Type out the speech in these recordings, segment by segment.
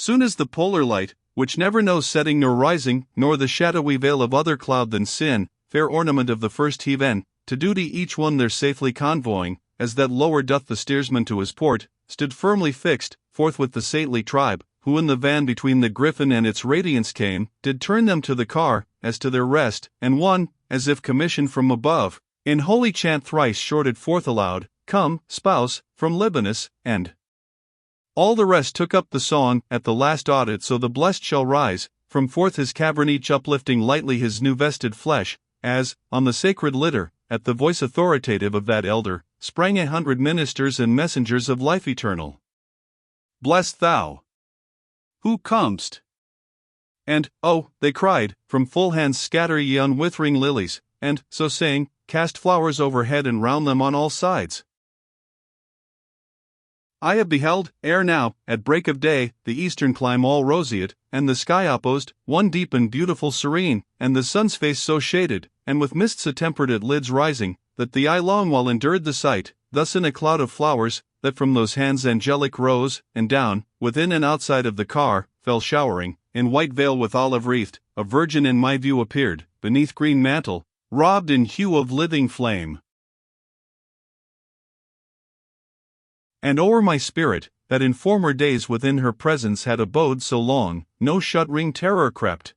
Soon as the polar light, which never knows setting nor rising, nor the shadowy veil of other cloud than sin, fair ornament of the first heaven, to duty each one there safely convoying, as that lower doth the steersman to his port, stood firmly fixed, forthwith the saintly tribe, who in the van between the griffin and its radiance came, did turn them to the car, as to their rest, and one, as if commissioned from above, in holy chant thrice shorted forth aloud, Come, spouse, from Libanus, and all the rest took up the song at the last audit. So the blessed shall rise from forth his cavern, each uplifting lightly his new vested flesh, as, on the sacred litter, at the voice authoritative of that elder, sprang 100 ministers and messengers of life eternal. Bless thou, who comest. And, oh, they cried, from full hands scatter ye unwithering lilies, and, so saying, cast flowers overhead and round them on all sides. I have beheld, ere now, at break of day, the eastern clime all roseate, and the sky opposed, one deep and beautiful serene, and the sun's face so shaded, and with mists attempered at lids rising, that the eye long while endured the sight, thus in a cloud of flowers, that from those hands angelic rose, and down, within and outside of the car, fell showering, in white veil with olive wreathed, a virgin in my view appeared, beneath green mantle, robed in hue of living flame. And o'er my spirit, that in former days within her presence had abode so long, no shuddering terror crept.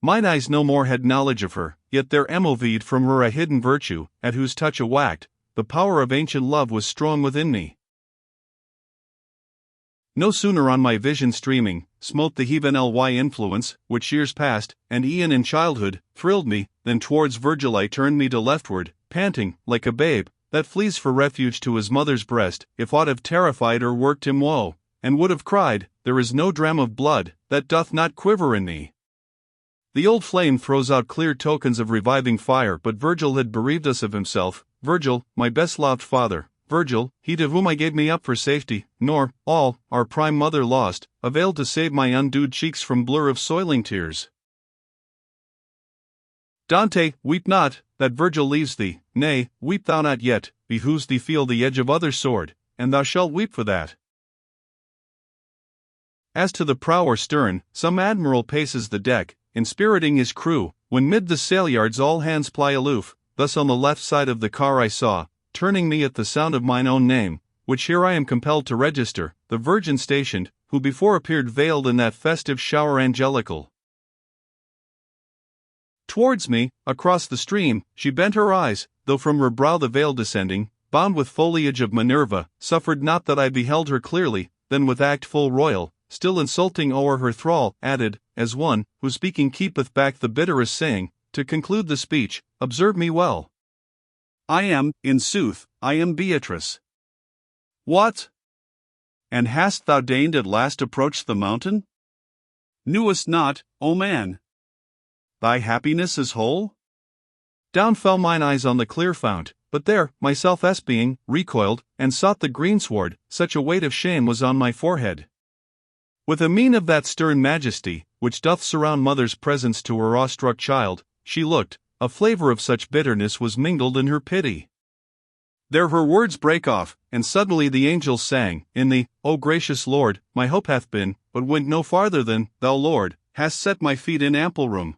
Mine eyes no more had knowledge of her, yet there emoved from her a hidden virtue, at whose touch awact, the power of ancient love was strong within me. No sooner on my vision streaming, smote the heathen ly influence, which years past, and e'en in childhood, thrilled me, than towards Virgil I turned me to leftward, panting, like a babe, that flees for refuge to his mother's breast, if aught have terrified or worked him woe, and would have cried, there is no dram of blood, that doth not quiver in me. The old flame throws out clear tokens of reviving fire, but Virgil had bereaved us of himself, Virgil, my best-loved father, Virgil, he to whom I gave me up for safety, nor, all, our prime mother lost, availed to save my undewed cheeks from blur of soiling tears. Dante, weep not, that Virgil leaves thee, nay, weep thou not yet, behooves thee feel the edge of other sword, and thou shalt weep for that. As to the prow or stern, some admiral paces the deck, inspiriting his crew, when mid the sailyards all hands ply aloof. Thus on the left side of the car I saw, turning me at the sound of mine own name, which here I am compelled to register, the Virgin stationed, who before appeared veiled in that festive shower angelical. Towards me, across the stream, she bent her eyes, though from her brow the veil descending, bound with foliage of Minerva, suffered not that I beheld her clearly, then with act full royal, still insulting o'er her thrall, added, as one, who speaking keepeth back the bitterest saying, to conclude the speech, observe me well. I am, in sooth, I am Beatrice. What? And hast thou deigned at last approach the mountain? Knewest not, O man, thy happiness is whole? Down fell mine eyes on the clear fount, but there, myself espying, recoiled, and sought the greensward, such a weight of shame was on my forehead. With a mien of that stern majesty, which doth surround mother's presence to her awestruck child, she looked, a flavor of such bitterness was mingled in her pity. There her words brake off, and suddenly the angels sang, in the, O gracious Lord, my hope hath been, but went no farther than, thou Lord, hast set my feet in ample room.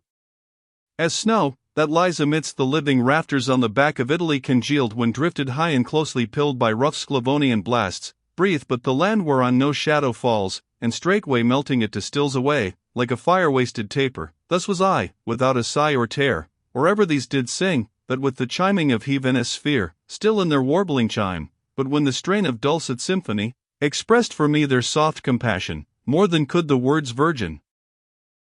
As snow, that lies amidst the living rafters on the back of Italy congealed when drifted high and closely pilled by rough Sclavonian blasts, breathe but the land whereon no shadow falls, and straightway melting it distills away, like a fire-wasted taper, thus was I, without a sigh or tear, or ever these did sing, but with the chiming of heaven's sphere, still in their warbling chime, but when the strain of dulcet symphony, expressed for me their soft compassion, more than could the words virgin.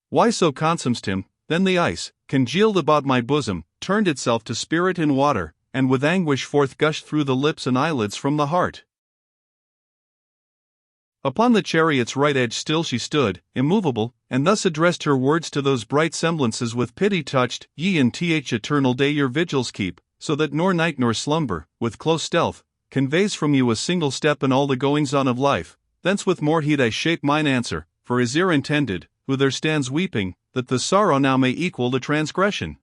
Why so consumst him, then the ice, congealed about my bosom, turned itself to spirit in water, and with anguish forth gushed through the lips and eyelids from the heart. Upon the chariot's right edge still she stood, immovable, and thus addressed her words to those bright semblances with pity touched, Ye in eternal day your vigils keep, so that nor night nor slumber, with close stealth, conveys from you a single step in all the goings-on of life. Thence with more heed I shape mine answer, for his ear intended, who there stands weeping, that the sorrow now may equal the transgression.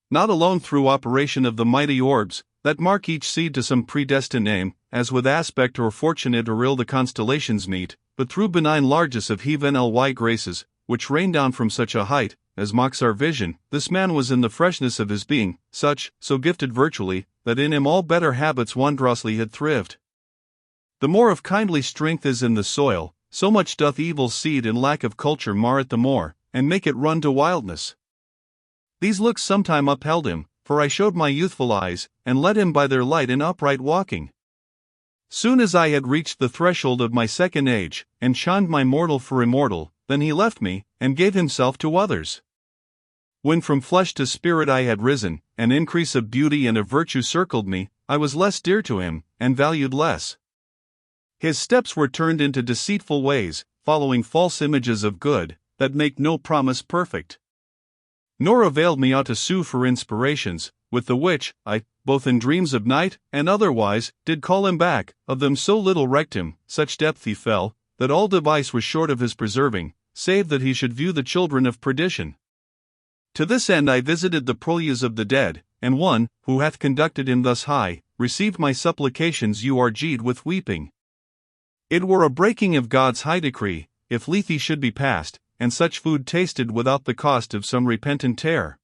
Not alone through operation of the mighty orbs, that mark each seed to some predestined name, as with aspect or fortunate or ill the constellations meet, but through benign largesse of heaven ly graces, which rain down from such a height, as mocks our vision, this man was in the freshness of his being, so gifted virtually, that in him all better habits wondrously had thrived. The more of kindly strength is in the soil, so much doth evil seed and lack of culture mar it the more, and make it run to wildness. These looks sometime upheld him, for I showed my youthful eyes, and led him by their light in upright walking. Soon as I had reached the threshold of my second age, and shunned my mortal for immortal, then he left me, and gave himself to others. When from flesh to spirit I had risen, an increase of beauty and of virtue circled me, I was less dear to him, and valued less. His steps were turned into deceitful ways, following false images of good, that make no promise perfect. Nor availed me aught to sue for inspirations, with the which, I, both in dreams of night, and otherwise, did call him back, of them so little recked him, such depth he fell, that all device was short of his preserving, save that he should view the children of perdition. To this end I visited the purlieus of the dead, and one, who hath conducted him thus high, received my supplications urged with weeping. It were a breaking of God's high decree, if Lethe should be passed, and such food tasted without the cost of some repentant tear.